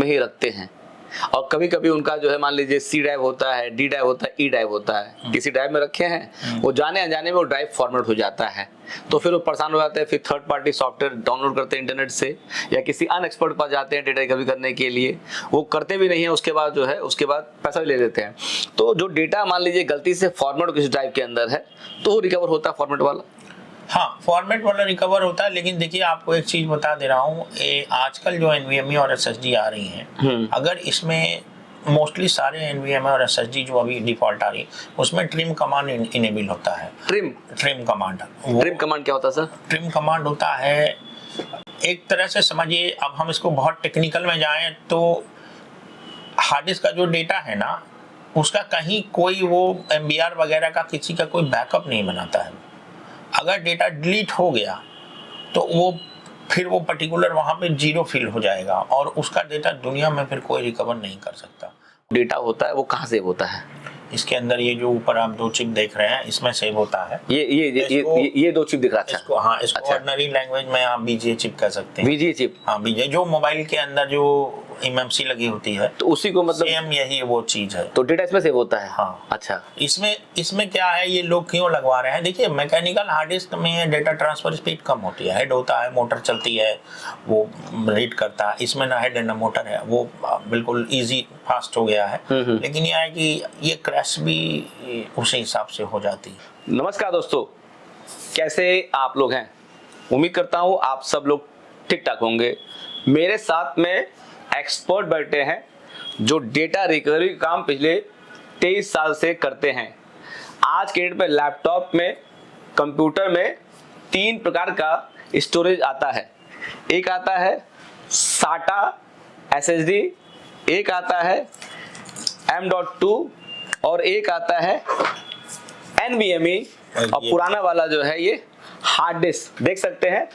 में ही रखते हैं। और कभी कभी उनका जो है मान लीजिए सी ड्राइव होता है, डी ड्राइव होता है, ई ड्राइव होता है, किसी ड्राइव में रखे हैं, वो जाने अनजाने में वो ड्राइव फॉर्मेट हो जाता है, तो फिर वो परेशान हो जाते हैं। फिर थर्ड पार्टी सॉफ्टवेयर डाउनलोड करते हैं इंटरनेट से, या किसी अन एक्सपर्ट पास जाते हैं डेटा रिकवरी करने के लिए, वो करते भी नहीं है, उसके बाद जो है उसके बाद पैसा भी ले लेते हैं। तो जो डेटा मान लीजिए गलती से फॉर्मेट किसी ड्राइव के अंदर है तो वो रिकवर होता है फॉर्मेट वाला। हाँ, फॉर्मेट वाला रिकवर होता है, लेकिन देखिए आपको एक चीज बता दे रहा हूँ, आजकल जो NVMe और SSD आ रही हैं, अगर इसमें मोस्टली सारे NVMe और SSD जो अभी डिफॉल्ट आ रही उसमें ट्रिम कमांड इनेबल होता है। ट्रिम कमांड क्या होता है सर? ट्रिम कमांड होता है, एक तरह से समझिए, अब हम इसको बहुत टेक्निकल में जाएं तो हार्ड डिस्क का जो डेटा है ना, उसका कहीं कोई वो MBR वगैरह का किसी का कोई बैकअप नहीं बनाता है। अगर डेटा डिलीट हो गया तो वो पर्टिकुलर वहां पे जीरो फिल हो जाएगा और उसका डेटा दुनिया में फिर कोई रिकवर नहीं कर सकता। डेटा होता है वो कहाँ सेव होता है? इसके अंदर ये जो ऊपर आप 2 चिप देख रहे हैं, इसमें सेव होता है। ये 2 चिप दिख रहा था। इसको ऑर्डिनरी लैंग्वेज में आप BGA चिप कह सकते हैं। BGA चिप, हाँ, BGA जो मोबाइल के अंदर जो MMC लगी होती है, तो उसी को मतलब सेम यही वो चीज है। तो डेटा इसमें सेव होता है। हाँ, अच्छा। इसमें क्या है, ये लोग क्यों लगवा रहे हैं? देखिए, मैकेनिकल हार्ड डिस्क में डेटा ट्रांसफर स्पीड कम होती है, हेड होता है, मोटर चलती है, वो रीड करता है। इसमें ना हेड है ना मोटर है, वो बिल्कुल इजी फास्ट हो गया है। लेकिन यह है कि ये क्रैश भी उसी हिसाब से हो जाती है। नमस्कार दोस्तों, कैसे आप लोग हैं? उम्मीद करता हूँ आप सब लोग ठीक ठाक होंगे। मेरे साथ में एक्सपर्ट बैठे हैं जो डेटा रिकवरी का काम पिछले 23 साल से करते हैं। आज के डेट में लैपटॉप में, कंप्यूटर में 3 प्रकार का स्टोरेज आता है। एक आता है SATA SSD, एक आता है M.2 और एक आता है NVMe, और पुराना वाला जो है ये हार्ड डिस्क। देख सकते हैं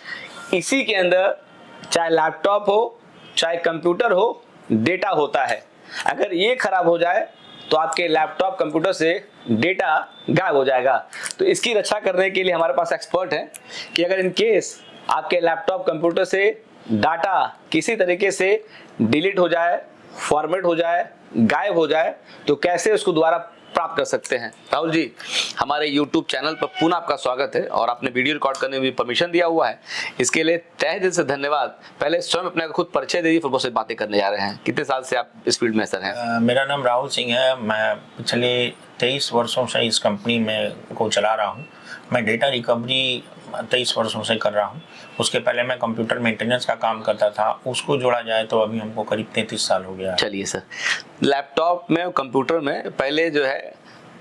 इसी के अंदर चाहे लैपटॉप हो चाहे कंप्यूटर हो, डेटा होता है। अगर ये खराब हो जाए तो आपके लैपटॉप कंप्यूटर से डेटा गायब हो जाएगा। तो इसकी रक्षा करने के लिए हमारे पास एक्सपर्ट हैं कि अगर इन केस आपके लैपटॉप कंप्यूटर से डाटा किसी तरीके से डिलीट हो जाए, फॉर्मेट हो जाए, गायब हो जाए, तो कैसे उसको दोबारा प्राप्त कर सकते हैं। राहुल जी, हमारे YouTube चैनल पर पुनः आपका स्वागत है और आपने वीडियो रिकॉर्ड करने में परमिशन दिया हुआ है, इसके लिए तहे दिल से धन्यवाद। पहले स्वयं अपने खुद परिचय दे दीजिए, फिर बहुत से बातें करने जा रहे हैं। कितने साल से आप इस फील्ड में सर हैं? मेरा नाम राहुल सिंह है। मैं पिछले 23 वर्षों से इस कंपनी में को चला रहा हूँ। मैं डेटा रिकवरी 23 वर्षों से कर रहा हूँ। उसके पहले मैं कंप्यूटर मेंटेनेंस का काम करता था। उसको जोड़ा जाए तो अभी हमको करीब 33 साल हो गया। चलिए सर, लैपटॉप में और कंप्यूटर में पहले जो है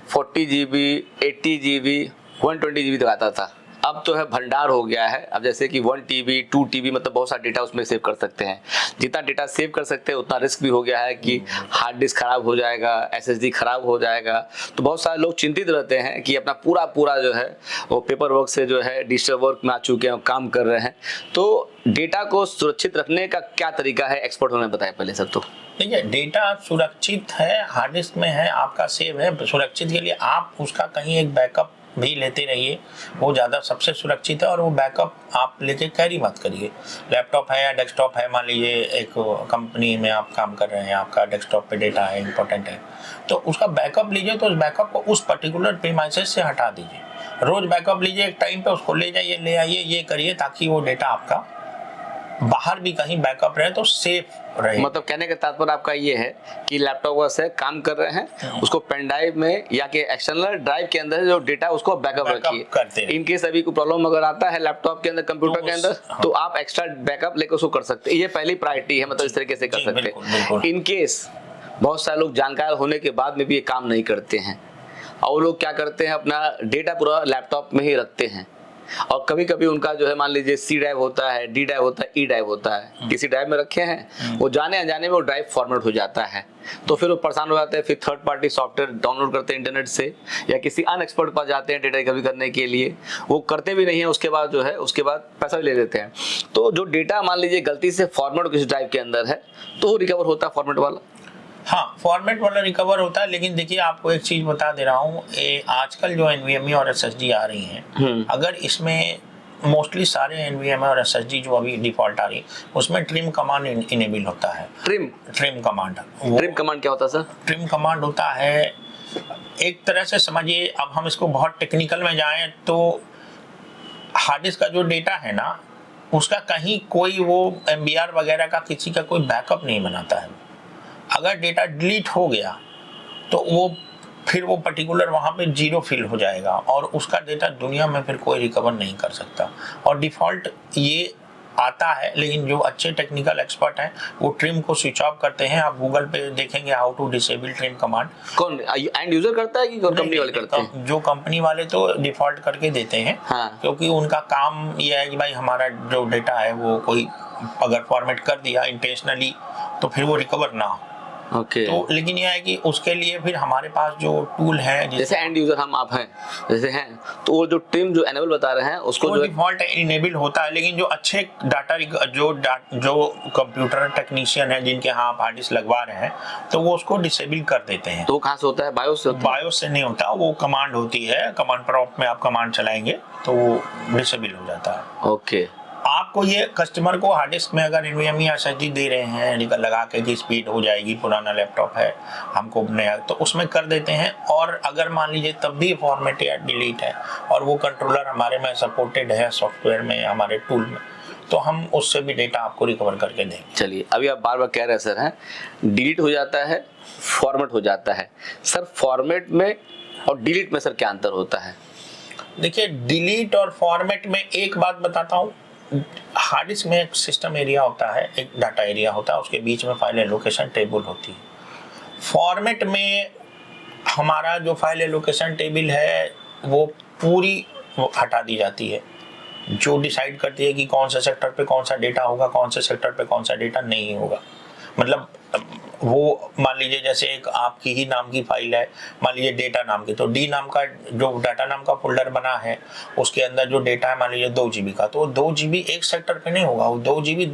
40 GB, 80 GB, 120 GB तक आता था। अब तो है भंडार हो गया है। अब जैसे कि 1 TB, 2 TB, मतलब बहुत सारा डेटा उसमें सेव कर सकते हैं। जितना डेटा सेव कर सकते हैं उतना रिस्क भी हो गया है कि हार्ड डिस्क खराब हो जाएगा, SSD खराब हो जाएगा। तो बहुत सारे लोग चिंतित रहते हैं कि अपना पूरा जो है वो पेपर वर्क से जो है डिजिटल वर्क में आ चुके हैं, काम कर रहे हैं। तो डेटा को सुरक्षित रखने का क्या तरीका है, एक्सपर्ट होने बताया पहले सब। तो देखिए, डेटा सुरक्षित है, हार्ड डिस्क में है, आपका सेव है। सुरक्षित के लिए आप उसका कहीं एक बैकअप भी लेते रहिए, वो ज़्यादा सबसे सुरक्षित है। और वो बैकअप आप लेके कैरी मत करिए। लैपटॉप है या डेस्कटॉप है, मान लीजिए एक कंपनी में आप काम कर रहे हैं, आपका डेस्कटॉप पे डेटा है, इंपॉर्टेंट है, तो उसका बैकअप लीजिए। तो उस बैकअप को उस पर्टिकुलर प्रीमाइसेस से हटा दीजिए। रोज बैकअप लीजिए, एक टाइम पे उसको ले जाइए, ले आइए, ये करिए, ताकि वो डेटा आपका बाहर भी कहीं बैकअप रहे तो सेफ रहे। मतलब कहने का तात्पर्य आपका ये है कि लैपटॉप से काम कर रहे हैं, उसको पेन ड्राइव में या कि एक्सटर्नल ड्राइव के अंदर जो डेटा उसको बैकअप रखिए। इन केस अभी कोई प्रॉब्लम अगर आता है लैपटॉप के अंदर, कंप्यूटर के अंदर, तो आप एक्स्ट्रा बैकअप लेकर उसको कर सकते हैं। ये पहली प्रायोरिटी है, मतलब इस तरीके से कर सकते हैं। इन केस बहुत सारे लोग जानकार होने के बाद में भी ये काम नहीं करते हैं, और लोग क्या करते हैं, अपना डेटा पूरा लैपटॉप में ही रखते हैं। और कभी कभी उनका जो है मान लीजिए सी ड्राइव होता है, डी ड्राइव होता है, ई ड्राइव होता है, किसी ड्राइव में रखे हैं, वो जाने अनजाने में वो ड्राइव फॉर्मेट हो जाता है, तो फिर वो परेशान हो जाते हैं। फिर थर्ड पार्टी सॉफ्टवेयर डाउनलोड करते हैं इंटरनेट से, या किसी अन एक्सपर्ट पास जाते हैं डेटा रिकवरी करने के लिए, वो करते भी नहीं है, उसके बाद जो है उसके बाद पैसा भी ले लेते हैं। तो जो डेटा मान लीजिए गलती से फॉर्मेट किसी ड्राइव के अंदर है तो वो रिकवर होता है फॉर्मेट वाला। हाँ, फॉर्मेट वाला रिकवर होता है। लेकिन देखिए, आपको एक चीज बता दे रहा हूँ, आजकल जो NVMe और SSD आ रही हैं, अगर इसमें मोस्टली सारे NVMe और SSD जो अभी डिफॉल्ट आ रही उसमें ट्रिम कमांड इनेबल होता है। ट्रिम कमांड ट्रिम कमांड क्या होता है सर? ट्रिम कमांड होता है, एक तरह से समझिए, अब हम इसको बहुत टेक्निकल में जाएं तो हार्ड डिस्क का जो डेटा है ना, उसका कहीं कोई वो MBR वगैरह का किसी का कोई बैकअप नहीं बनाता है। अगर डेटा डिलीट हो गया तो वो फिर वो पर्टिकुलर वहाँ पे जीरो फिल हो जाएगा और उसका डेटा दुनिया में फिर कोई रिकवर नहीं कर सकता। और डिफ़ॉल्ट ये आता है, लेकिन जो अच्छे टेक्निकल एक्सपर्ट हैं वो ट्रिम को स्विच ऑफ करते हैं। आप गूगल पे देखेंगे how to disable trim command. कौन एंड यूजर करता है कि कंपनी वाले करते हैं? जो कंपनी वाले तो डिफ़ॉल्ट करके देते हैं। हाँ। क्योंकि उनका काम ये है कि भाई हमारा जो डेटा है वो कोई अगर फॉर्मेट कर दिया इंटेंशनली तो फिर वो रिकवर ना हो। ओके। तो लेकिन यह है कि उसके लिए फिर हमारे पास जो टूल है, जैसे एंड यूजर हम आप हैं जैसे हैं, तो वो जो ट्रिम जो एनेबल बता रहे हैं उसको जो डिफॉल्ट इनेबल होता है। लेकिन जो अच्छे जो कंप्यूटर टेक्नीशियन है जिनके यहाँ आप हार्ड डिस्क लगवा रहे हैं तो वो उसको डिसेबल कर देते हैं। तो वो कहाँ से होता है? बायोस से होता है? बायोस से नहीं होता, वो कमांड होती है, कमांड प्रॉम्प्ट में आप कमांड चलाएंगे तो वो डिसेबल हो जाता है। ओके। आपको ये कस्टमर को हार्ड डिस्क में अगर NVMe या SSD दे रहे हैं लगा के कि स्पीड हो जाएगी, पुराना लैपटॉप है हमको नया, तो उसमें कर देते हैं। और अगर मान लीजिए तब भी फॉर्मेट या डिलीट है और वो कंट्रोलर हमारे में सपोर्टेड है सॉफ्टवेयर में, हमारे टूल में, तो हम उससे भी डेटा आपको रिकवर करके देंगे। चलिए, अभी आप बार बार कह रहे हैं सर, हैं डिलीट हो जाता है, फॉर्मेट हो जाता है। सर फॉर्मेट में और डिलीट में सर क्या अंतर होता है? देखिए, डिलीट और फॉर्मेट में एक बात बताता हूँ। हार्ड डिस्क में एक सिस्टम एरिया होता है, एक डाटा एरिया होता है, उसके बीच में फाइल एलोकेशन टेबल होती है। फॉर्मेट में हमारा जो फाइल एलोकेशन टेबल है वो पूरी हटा दी जाती है, जो डिसाइड करती है कि कौन सा सेक्टर पे कौन सा डेटा होगा, कौन से सेक्टर पे कौन सा डेटा नहीं होगा। मतलब वो मान लीजिए जैसे एक आपकी ही नाम की फाइल है, मान लीजिए डेटा नाम की, तो डी नाम का जो डाटा नाम का फोल्डर बना है उसके अंदर जो डेटा है मान लीजिए 2 GB का, तो 2 GB एक सेक्टर पे नहीं होगा, वो 2 GB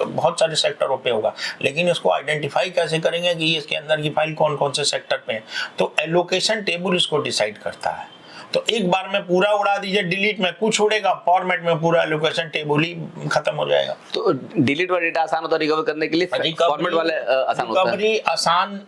बहुत सारे सेक्टरों पे होगा। लेकिन इसको आइडेंटिफाई कैसे करेंगे कि इसके अंदर की फाइल कौन कौन से सेक्टर पे है? तो एलोकेशन टेबल इसको डिसाइड करता है। तो एक बार में पूरा उड़ा दीजिए, डिलीट में कुछ उड़ेगा, फॉर्मेट में पूरा एलोकेशन टेबल ही खत्म हो जाएगा। तो डिलीट वाला डेटा आसान होता है रिकवर करने के लिए, फॉर्मेट वाले आसान होता है? रिकवरी आसान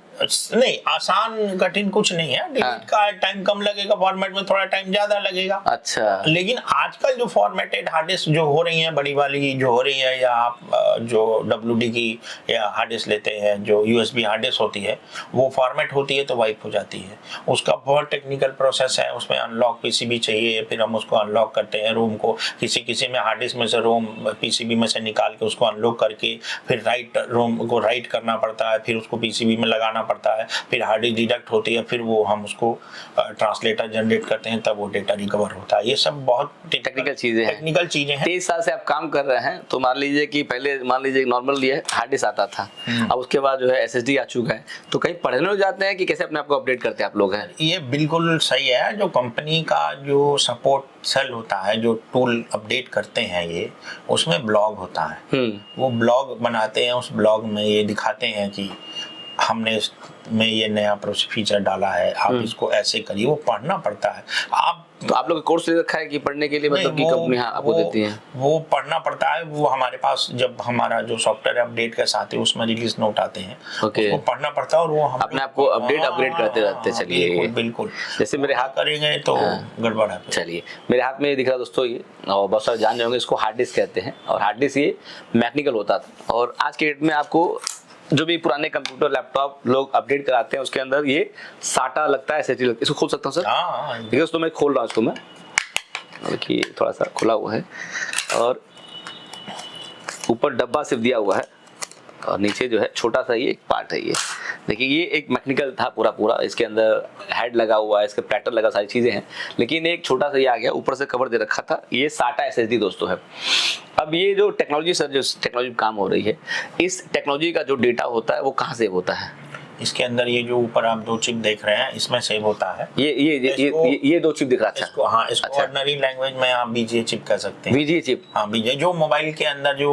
नहीं, आसान कठिन कुछ नहीं है। डिलीट का टाइम कम लगेगा, फॉर्मेट में थोड़ा टाइम ज्यादा लगेगा। अच्छा। लेकिन आजकल जो फॉर्मेटेड हार्ड डिस्क जो हो रही हैं, बड़ी वाली जो हो रही है, या आप जो WD की या हार्ड डिस्क लेते हैं जो USB हार्ड डिस्क होती है, वो फॉर्मेट होती है तो वाइप हो जाती है। उसका बहुत टेक्निकल प्रोसेस है, उसमें अनलॉक PCB चाहिए, फिर हम उसको अनलॉक करते हैं रोम को, किसी में हार्ड डिस्क में से रोम PCB में से निकाल के उसको अनलॉक करके फिर रोम को राइट करना पड़ता है, फिर उसको PCB में लगाना पड़ता है, फिर हार्ड डिस्क डिडक्ट होती है, फिर वो हम उसको ट्रांसलेटर जनरेट करते हैं, तब वो डेटा रिकवर होता है। ये सब बहुत टेक्निकल चीजें हैं। 23 साल से आप काम कर रहे हैं, तो मान लीजिए कि पहले मान लीजिए नॉर्मल ये हार्ड डिस्क आता था, अब उसके बाद जो है SSD आ चुका है, तो कहीं पढ़ने हो जाते हैं कि कैसे अपने आप को अपडेट करते हैं आप लोग? हैं ये बिल्कुल सही है। जो कंपनी का जो सपोर्ट सेल होता है, जो टूल अपडेट करते हैं, ये उसमें ब्लॉग होता है, वो ब्लॉग बनाते हैं, उस ब्लॉग में ये दिखाते हैं कि हमने इसमें ये नया फीचर डाला है, आप इसको ऐसे करिए। वो पढ़ना पड़ता है। तो आप लोग कोर्स ले रखा है कि पढ़ने के लिए, मतलब कि कंपनी आपको देती है? वो पढ़ना पड़ता है। वो हमारे पास जब हमारा जो सॉफ्टवेयर अपडेट के साथ है उसमें रिलीज नोट आते हैं, उसको पढ़ना पड़ता है और वो हम अपने आप को अपडेट करते रहते हैं। चलिए, बिल्कुल जैसे मेरे हाथ करेंगे तो गड़बड़ है। चलिए, मेरे हाथ में दिख रहा दोस्तों ये, और बहुत सारे जान जाओगे, इसको हार्ड डिस्क कहते हैं। और हार्ड डिस्क ये मैकेनिकल होता था, और आज के डेट में आपको जो भी पुराने कंप्यूटर लैपटॉप लोग अपडेट कराते हैं उसके अंदर ये SATA लगता है, SSD लगता है। इसको खोल सकता हूँ सर? हाँ, देखिए दोस्तों, मैं खोल रहा हूँ इसको। मैं देखिए थोड़ा सा खुला हुआ है, और ऊपर डब्बा सिर्फ दिया हुआ है, और नीचे जो है छोटा सा ये एक पार्ट है। ये देखिए, ये एक मैकेनिकल था पूरा, इसके अंदर हेड लगा हुआ है, इसके प्लेटर लगा, सारी चीजें हैं, लेकिन एक छोटा सा ये आ गया, ऊपर से कवर दे रखा था। ये SATA SSD दोस्तों है। अब ये जो टेक्नोलॉजी सर, जो टेक्नोलॉजी काम हो रही है, इस टेक्नोलॉजी का जो डेटा होता है वो कहाँ सेव होता है? इसके अंदर ये जो ऊपर आप 2 चिप देख रहे हैं, इसमें सेव होता है। ये 2 चिप दिख रहा है। इसको हाँ, इसको ऑर्डिनरी लैंग्वेज में आप BGA चिप कह सकते हैं। BGA chip? हाँ, BGA जो मोबाइल के अंदर जो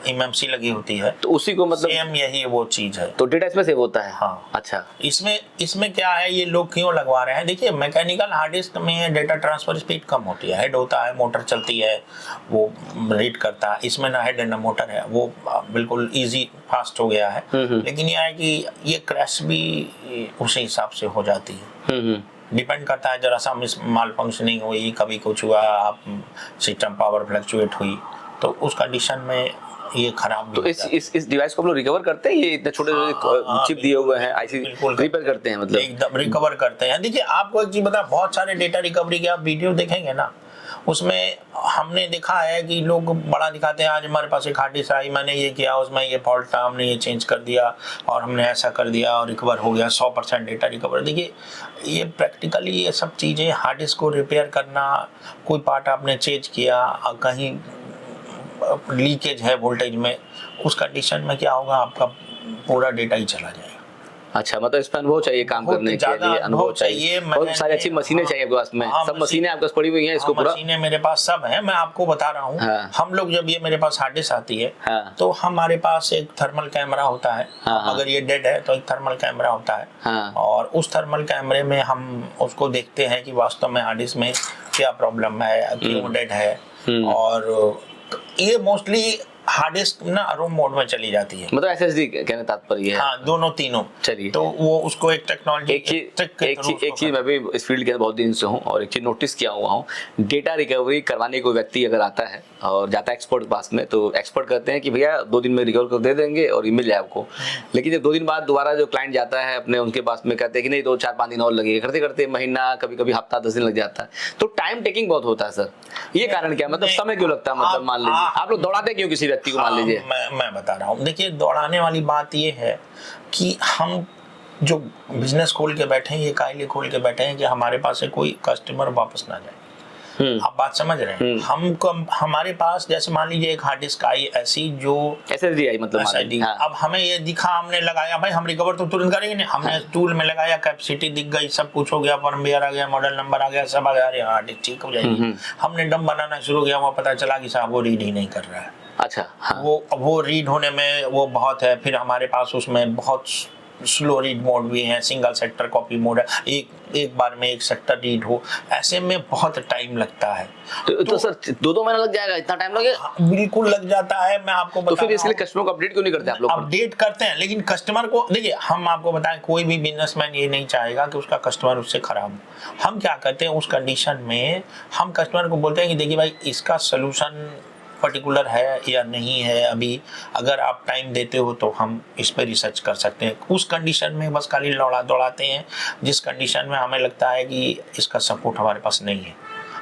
एमएमसी लगी होती है, तो उसी को मतलब सेम यही वो चीज है। तो डेटा इसमें सेव होता है। हाँ। अच्छा, इसमें क्या है, ये लोग क्यों लगवा रहे हैं? देखिए मैकेनिकल हार्ड डिस्क में डेटा ट्रांसफर स्पीड कम होती है, हेड होता है, मोटर चलती है, वो रीड करता है। इसमें ना हेड ना मोटर है, वो बिल्कुल इजी फास्ट हो गया है। लेकिन यह है कि ये क्रैश भी उसी हिसाब से हो जाती है। डिपेंड करता है, जरा सा मिस माल फंक्शनिंग हुई, कभी कुछ हुआ, आप सिस्टम पावर फ्लक्चुएट हुई, तो उस कंडीशन में ये खराब भी तो हो जाता है। इस डिवाइस को हम लोग रिकवर करते हैं, ये इतने छोटे चिप दिए हुए हैं, आईसी रिपेयर करते हैं मतलब एकदम रिकवर करते हैं। देखिए आपको एक चीज बता, बहुत सारे डेटा रिकवरी के आप वीडियो देखेंगे ना, उसमें हमने देखा है कि लोग बड़ा दिखाते हैं, आज हमारे पास एक हार्ड डिस्क आई, मैंने ये किया, उसमें ये फॉल्ट था, हमने ये चेंज कर दिया और हमने ऐसा कर दिया और रिकवर हो गया 100% डेटा रिकवर। देखिए ये प्रैक्टिकली ये सब चीज़ें, हार्ड डिस्क को रिपेयर करना, कोई पार्ट आपने चेंज किया, कहीं लीकेज है वोल्टेज में, उस कंडीशन में क्या होगा, आपका पूरा डेटा ही चला जाएगा। अच्छा, मतलब इसमें अनुभव चाहिए, काम करने के लिए अनुभव चाहिए, बहुत सारी अच्छी मशीनें चाहिए आपके पास में। सब मशीनें आपके पास पड़ी हुई हैं इसको पूरा? मशीनें मेरे पास सब है, मैं आपको बता रहा हूँ। हाँ। हम लोग जब ये मेरे पास हार्ड डिस्क आती है, हाँ। तो हमारे पास एक थर्मल कैमरा होता है। हाँ। अगर ये डेड है तो एक थर्मल कैमरा होता है। हाँ। और उस थर्मल कैमरे में हम उसको देखते हैं कि वास्तव में हार्ड डिस्क में क्या प्रॉब्लम है, क्यों डेड है। और ये मोस्टली हार्ड डिस्क ना रूम मोड में चली जाती है, मतलब एसएसडी कहने तात्पर्य है। हाँ, दोनों तीनों। चलिए, तो वो उसको एक टेक्नोलॉजी, एक चीज मैं भी इस फील्ड के बहुत दिन से हूँ और एक चीज नोटिस किया हुआ हूँ, डेटा रिकवरी करवाने कोई व्यक्ति अगर आता है और जाता है एक्सपर्ट के पास में, तो एक्सपर्ट कहते हैं कि भैया 2 दिन में रिकवर कर दे देंगे और ये मिल जाए आपको। लेकिन जब 2 दिन बाद दोबारा जो क्लाइंट जाता है अपने उनके पास में, कहते हैं कि नहीं 2-4-5 दिन और लगेगा, करते करते महीना, कभी कभी हफ्ता 10 दिन लग जाता है। तो टाइम टेकिंग बहुत होता है सर, ये कारण क्या, मतलब समय क्यों लगता है? मतलब मान लीजिए आप लोग दौड़ाते क्यों किसी व्यक्ति को? मान लीजिए मैं बता रहा हूँ, देखिए दौड़ाने वाली बात ये है कि हम जो बिजनेस खोल के बैठे हैं, ये कायले खोल के बैठे हैं कि हमारे पास से कोई कस्टमर वापस ना जाए। आप बात समझ रहे हैं? हमको हमारे पास जैसे मान लीजिए एक हार्ड डिस्क आई ऐसी जो एसएसडी आई, मतलब SSD, हाँ। अब हमें ये दिखा, हमने लगाया, भाई हम रिकवर तो तुरंत करेंगे नहीं, हमने टूल में लगाया, कैपेसिटी दिख गई, सब कुछ हो गया, फर्मवेयर आ गया, मॉडल नंबर आ गया, सब आ गया, अरे हार्ड डिस्क ठीक हो जाएगी। हमने डम बनाना शुरू किया, वहाँ पता चला कि साहब वो रीड ही नहीं कर रहा है। अच्छा, हाँ। वो रीड होने में वो बहुत है, फिर हमारे पास उसमें बहुत स्लो रीड मोड भी है, सिंगल सेक्टर कॉपी मोड है, एक बार में एक सेक्टर रीड हो, ऐसे में बहुत टाइम लगता है। तो सर 2 महीना लग जाएगा, इतना टाइम लगेगा? बिल्कुल लग जाता है, मैं आपको बता। तो फिर इसके लिए कस्टमर को अपडेट क्यों नहीं करते आप लोग? अपडेट करते हैं, लेकिन कस्टमर को देखिए, हम आपको बताएं, कोई भी बिजनेसमैन ये नहीं चाहेगा कि उसका कस्टमर उससे खराब हो। हम क्या करते हैं उस कंडीशन में, हम कस्टमर को बोलते हैं कि देखिए भाई, इसका सोल्यूशन पर्टिकुलर है या नहीं है, अभी अगर आप टाइम देते हो तो हम इस पर रिसर्च कर सकते हैं। उस कंडीशन में बस खाली दौड़ाते हैं जिस कंडीशन में हमें लगता है कि इसका सपोर्ट हमारे पास नहीं है,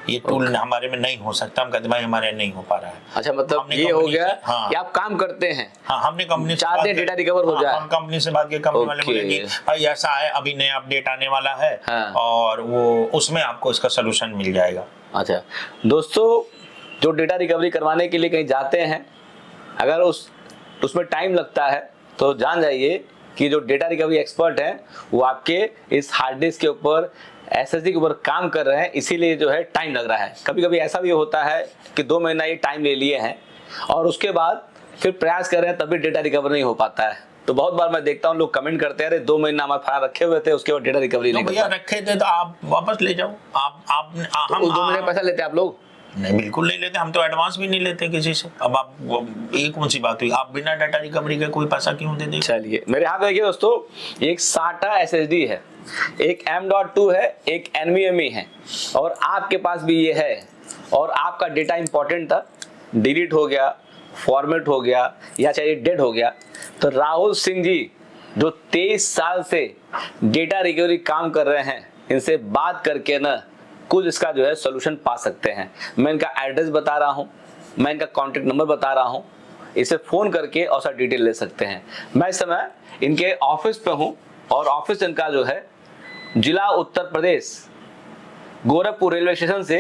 ये टूल हमारे में नहीं हो सकता, हम कहते भाई हमारे नहीं हो पा रहा है। अच्छा, मतलब ये हो गया कि आप काम करते हैं। हाँ, हमने कंपनी चाहते हैं डेटा रिकवर हो जाए, हम कंपनी से बात की, कंपनी वाले बोले कि भाई ऐसा है, अभी नया अपडेट आने वाला है और वो उसमें आपको इसका सोल्यूशन मिल जाएगा। अच्छा दोस्तों, जो डेटा रिकवरी करवाने के लिए कहीं जाते हैं, अगर उसमें टाइम लगता है तो जान जाइए कि जो डेटा रिकवरी एक्सपर्ट हैं वो आपके इस हार्ड डिस्क के ऊपर, एसएसडी के ऊपर काम कर रहे हैं, इसीलिए जो है टाइम लग रहा है। कभी कभी ऐसा भी होता है कि 2 महीना ये टाइम ले लिए हैं और उसके बाद फिर प्रयास कर रहे हैं, तभी डेटा रिकवर नहीं हो पाता है। तो बहुत बार मैं देखता हूँ लोग कमेंट करते हैं, अरे 2 महीना हमारे फाइल रखे हुए थे, उसके बाद डेटा रिकवरी नहीं। भैया रखे थे तो आप वापस ले जाओ। हम 2 महीने का पैसा लेते हैं आप लोग? नहीं, बिल्कुल नहीं लेते, हम तो एडवांस भी नहीं लेते किसी से। अब आप ये कौन सी बात हुई, आप बिना डाटा रिकवरी के कोई पैसा क्यों दे देंगे? चलिए, मेरे हाथ में देखिए दोस्तों, एक SATA SSD है, एक M.2 है, एक NVMe है और आपके पास भी ये है और आपका डेटा इंपॉर्टेंट था, डिलीट हो गया, फॉर्मेट हो गया या चाहे डेड हो गया, तो राहुल सिंह जी जो 23 साल से डेटा रिकवरी काम कर रहे हैं, इनसे बात करके ना कुछ इसका जो है सोल्यूशन पा सकते हैं। मैं इनका एड्रेस बता रहा हूँ, मैं इनका कॉन्टेक्ट नंबर बता रहा हूँ, इसे फोन करके और सारी डिटेल ले सकते हैं। मैं इस समय इनके ऑफिस पे हूँ और ऑफिस इनका जो है जिला उत्तर प्रदेश, गोरखपुर रेलवे स्टेशन से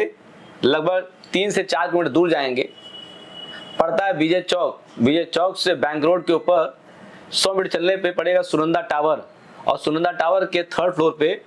लगभग 3 से 4 किलोमीटर दूर जाएंगे, पड़ता है विजय चौक। विजय चौक से बैंक रोड के ऊपर 100 मीटर चलने पे पड़ेगा सुनंदा टावर, और सुनंदा टावर के 3rd फ्लोर पे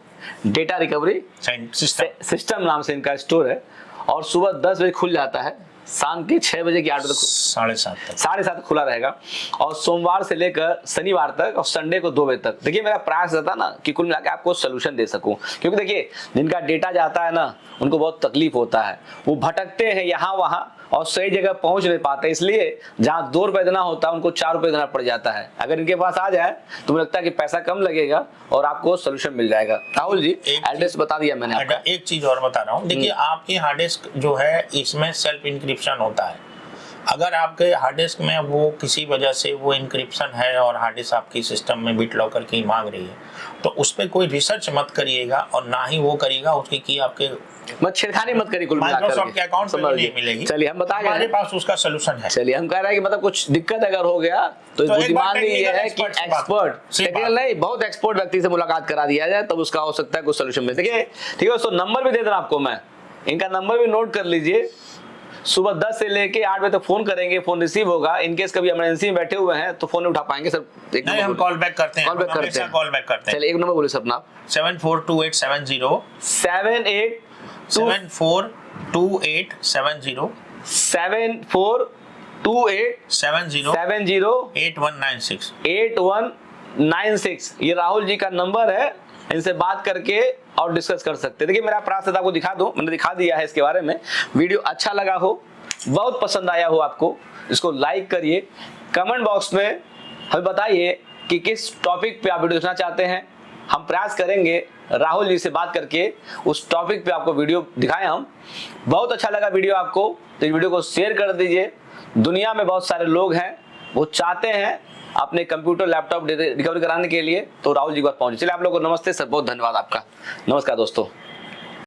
डेटा रिकवरी सिस्टम नाम से इनका स्टोर है और सुबह 10 बजे खुल जाता है, शाम के 6 बजे की 8 बजे तक 7:30 तक। 7:30 खुला रहेगा, और सोमवार से लेकर शनिवार तक और संडे को 2 बजे तक। देखिए मेरा प्रयास रहता ना कि कुल मिला के आपको सोल्यूशन दे सकूं, क्योंकि देखिए जिनका डेटा जाता है ना उनको बहुत तकलीफ होता है, वो भटकते हैं यहाँ वहाँ और सही जगह पहुंच नहीं पाते, इसलिए जहाँ 2 रुपए देना होता है उनको 4 रुपए देना पड़ जाता है। अगर इनके पास आ जाए तो मुझे लगता है कि पैसा कम लगेगा और आपको सोल्यूशन मिल जाएगा। राहुल जी एड्रेस बता दिया मैंने आपका। एक चीज और बता रहा हूँ, देखिए आपकी हार्ड डिस्क जो है इसमें सेल्फ इंक्रिप्शन होता है। अगर आपके हार्ड डिस्क में वो किसी वजह से वो इंक्रिप्शन है और हार्ड डिस्क आपकी सिस्टम में बिट लॉकर की मांग रही है, तो उस पर कोई रिसर्च मत करिएगा और ना ही वो करिएगा उसकी की आपके मत छेड़खानी मत करिए, कुल मिलाकर माइक्रोसॉफ्ट के अकाउंट में नहीं मिलेगी। चलिए हम बता गए हमारे हैं। पास उसका सोल्यूशन है। चलिए हम कह रहे हैं कि मतलब कुछ दिक्कत अगर हो गया तो एक बार बुद्धिमानी ये technical है कि expert से बात- एक्सपर्ट से टेक्निकल नहीं, बहुत एक्सपर्ट व्यक्ति से मुलाकात करा दिया जाए, तब उसका हो सकता है कुछ सोल्यूशन मिल सके। ठीक है दोस्तों, नंबर भी दे देना आपको मैं, इनका नंबर भी नोट कर लीजिए। सुबह 10 से लेके 8 बजे तक फोन करेंगे, फोन रिसीव होगा। इनकेस कभी इमरजेंसी में बैठे हुए हैं तो फोन नहीं उठा पाएंगे सर। नहीं, हम कॉल बैक करते हैं, कॉल बैक करते हैं, कॉल बैक करते हैं। चलिए एक नंबर बोलिए सर अपना। 742870 742870 742870 8196। 8196 ये राहुल जी का नंबर है, इनसे बात करके और डिस्कस कर सकते हैं। देखिए मेरा प्रयास है आपको दिखा दूं, मैंने दिखा दिया है इसके बारे में। वीडियो अच्छा लगा हो, बहुत पसंद आया हो आपको, इसको लाइक करिए। कमेंट बॉक्स में हमें बताइए कि किस टॉपिक पे आप वीडियो देखना चाहते हैं। हम प्रयास करेंगे राहुल जी से बात करके उस टॉपिक पे आपको वीडियो दिखाएं हम। बहुत अच्छा लगा वीडियो आपको तो इस वीडियो को शेयर कर दीजिए। दुनिया में बहुत सारे लोग हैं वो चाहते हैं अपने कंप्यूटर लैपटॉप रिकवरी कराने के लिए, तो राहुल जी के पास पहुंचे। चलिए आप लोगों को नमस्ते सर, बहुत धन्यवाद आपका। नमस्कार दोस्तों।